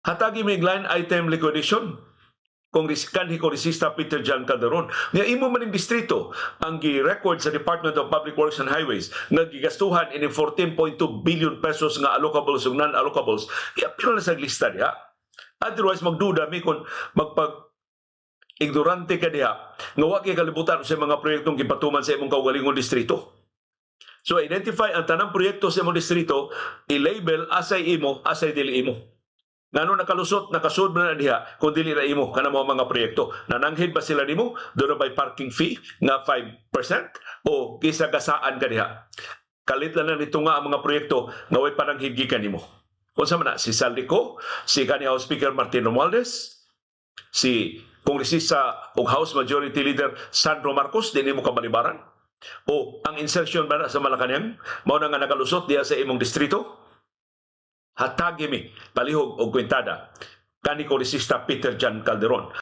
Hatagi may line item liquidation kanhi Kongresista Peter John Calderon. Nga imo man ning distrito ang gi-record sa Department of Public Works and Highways nga gigastuhan ini 14.2 billion pesos nga allocables ug non-allocables. Iapil na sa lista diha. Otherwise magduda mi kung ignorante ka diha nga wa kay kalibutan sa mga proyektong gipatuman sa imong kaugalingong distrito. So identify ang tanang proyekto sa imong distrito, i-label asay imo, asay dili imo. Ngano nakalusot, nakasud na diha kung dili na imo kana mo mga proyekto. Nananghid ba sila nimo? Doon ba parking fee nga 5% o gisagasaan ka diha? Kalit lang nito nga ang mga proyekto nga way pananghid gikan nimo. Unsa man na si Saldico, si kanhi House Speaker Martin Romualdez, si Kongresista ug House Majority Leader Sandro Marcos dinhi mo kabalibaran? O ang insertion ba sa Malacañang mao na nga nakalusot diha sa imong distrito? Hatagi mi palihog og kwentada kanhi Kongresista Peter John Calderon.